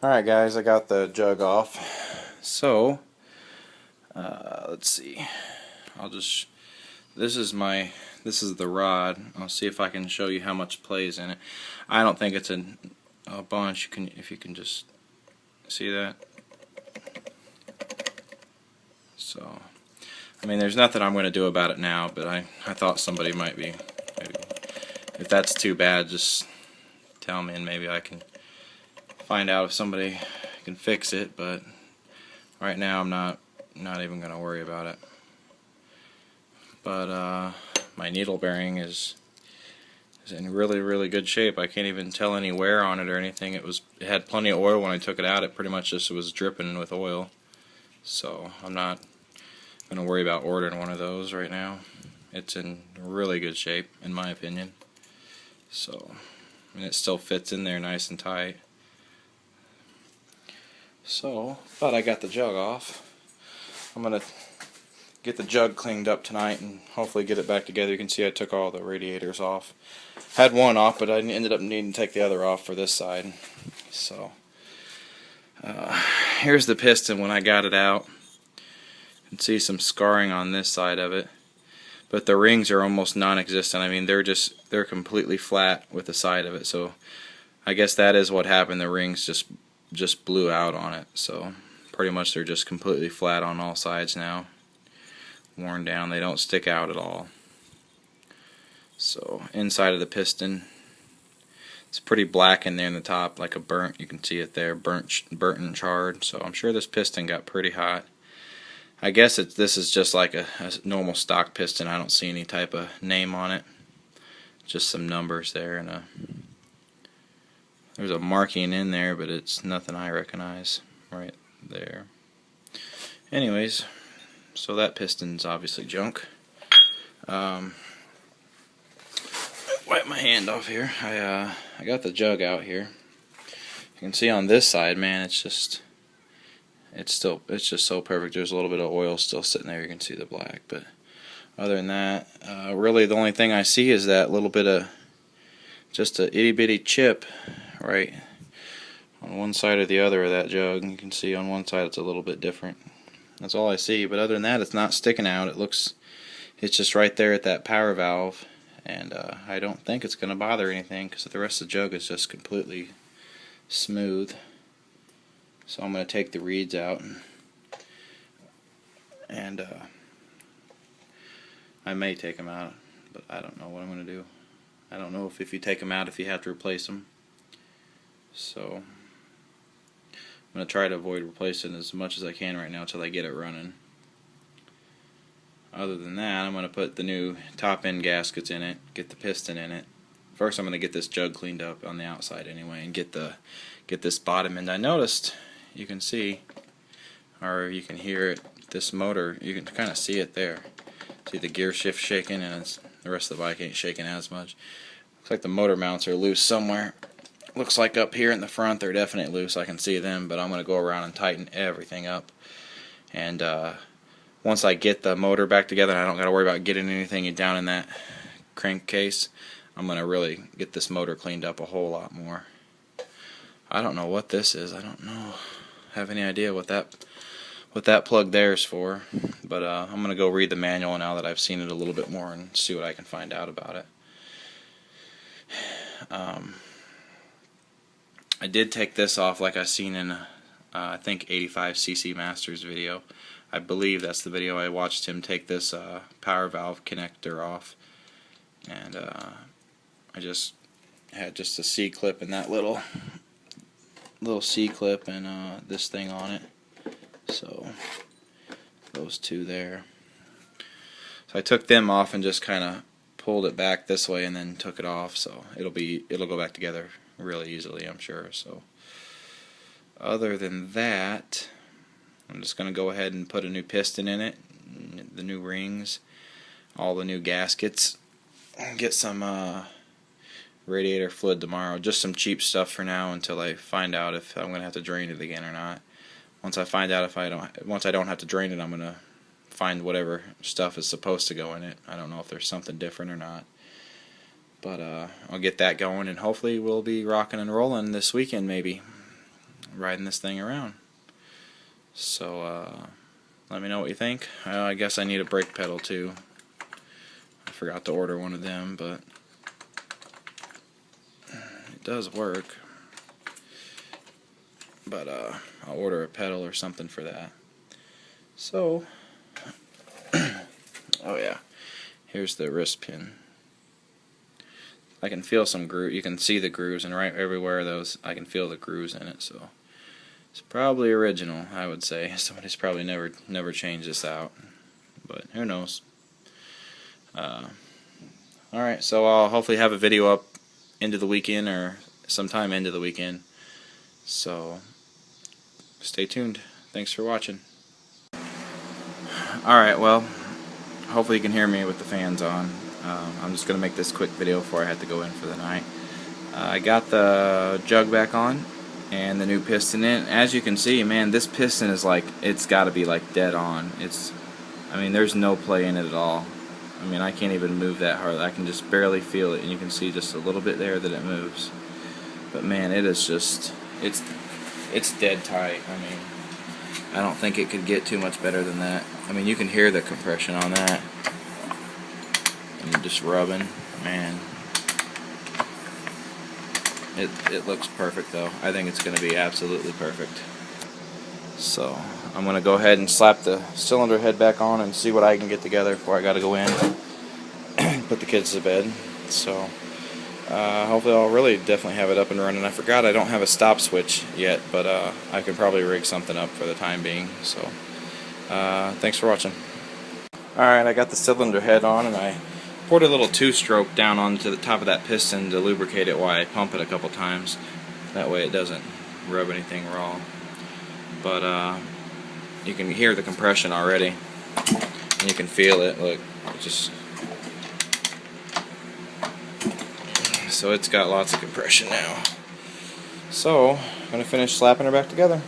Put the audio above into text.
Alright guys, I got the jug off. So, let's see. This is the rod. I'll see if I can show you how much plays in it. I don't think it's a bunch. If you can just see that. So, I mean, there's nothing I'm going to do about it now, but I thought somebody might be, maybe, if that's too bad, just tell me and maybe I can find out if somebody can fix it, but right now I'm not even going to worry about it. But my needle bearing is in really good shape. I can't even tell any wear on it or anything. It had plenty of oil when I took it out. It pretty much just was dripping with oil. So I'm not going to worry about ordering one of those right now. It's in really good shape in my opinion. So, and it still fits in there nice and tight. So, thought I got the jug off. I'm going to get the jug cleaned up tonight and hopefully get it back together. You can see I took all the radiators off. Had one off, but I ended up needing to take the other off for this side. So, here's the piston when I got it out. You can see some scarring on this side of it. But the rings are almost non-existent. I mean, they're completely flat with the side of it. So, I guess that is what happened. The rings just blew out on it. So, pretty much they're just completely flat on all sides now. Worn down. They don't stick out at all. So, inside of the piston, it's pretty black in there in the top, like a burnt. You can see it there, burnt and charred. So, I'm sure this piston got pretty hot. I guess this is just like a normal stock piston. I don't see any type of name on it. Just some numbers there, and there's a marking in there, but it's nothing I recognize right there. Anyways, so that piston's obviously junk. Wipe my hand off here. I got the jug out here. You can see on this side, man, it's just so perfect. There's a little bit of oil still sitting there. You can see the black, but other than that, really the only thing I see is that little bit of just a itty bitty chip right on one side or the other of that jug. You can see on one side it's a little bit different. That's all I see, but other than that, it's not sticking out. It's just right there at that power valve, and I don't think it's going to bother anything because the rest of the jug is just completely smooth. So I'm going to take the reeds out, and I may take them out, but I don't know what I'm going to do. I don't know if you take them out, if you have to replace them. So I'm going to try to avoid replacing as much as I can right now until I get it running. Other than that, I'm going to put the new top end gaskets in it, get the piston in it. First I'm going to get this jug cleaned up on the outside anyway, and get this bottom end. I noticed, you can see, or you can hear it, this motor, you can kind of see it there. See the gear shift shaking, and the rest of the bike ain't shaking as much. Looks like the motor mounts are loose somewhere. Looks like up here in the front they're definitely loose. I can see them, but I'm going to go around and tighten everything up. And once I get the motor back together, I don't got to worry about getting anything down in that crankcase. I'm going to really get this motor cleaned up a whole lot more. I don't know what this is. I don't have any idea what that plug there is for. But I'm going to go read the manual now that I've seen it a little bit more and see what I can find out about it. I did take this off like I seen in I think 85cc Masters video. I believe that's the video I watched him take this power valve connector off, and I just had just a C-clip and that little C-clip and this thing on it. So those two there. So I took them off and just kind of pulled it back this way and then took it off. So it'll go back together really easily, I'm sure. So other than that, I'm just going to go ahead and put a new piston in it, the new rings, all the new gaskets, get some radiator fluid tomorrow. Just some cheap stuff for now until I find out if I'm going to have to drain it again or not. Once I find out once I don't have to drain it, I'm going to find whatever stuff is supposed to go in it. I don't know if there's something different or not. But I'll get that going, and hopefully we'll be rocking and rolling this weekend maybe. riding this thing around. So let me know what you think. I guess I need a brake pedal too. I forgot to order one of them, but it does work. But I'll order a pedal or something for that. So, oh yeah, here's the wrist pin. I can feel some groove. You can see the grooves, and right everywhere those, I can feel the grooves in it. So it's probably original, I would say. Somebody's probably never changed this out, but who knows. Alright, so I'll hopefully have a video up into the weekend or sometime into the weekend. So stay tuned. Thanks for watching. Alright, well, hopefully you can hear me with the fans on. I'm just going to make this quick video before I have to go in for the night. I got the jug back on and the new piston in. As you can see, man, this piston is like, it's got to be like dead on. I mean, there's no play in it at all. I mean, I can't even move that hard. I can just barely feel it, and you can see just a little bit there that it moves. But man, it is just, it's dead tight. I mean, I don't think it could get too much better than that. I mean, you can hear the compression on that. And just rubbing, man. It looks perfect though. I think it's going to be absolutely perfect. So I'm going to go ahead and slap the cylinder head back on and see what I can get together before I got to go in put the kids to bed. So hopefully I'll really definitely have it up and running. I forgot I don't have a stop switch yet, but I can probably rig something up for the time being. So thanks for watching. Alright, I got the cylinder head on, and I poured a little 2-stroke down onto the top of that piston to lubricate it while I pump it a couple times. That way it doesn't rub anything raw. But you can hear the compression already, and you can feel it. Look, it just, so it's got lots of compression now. So I'm gonna finish slapping her back together.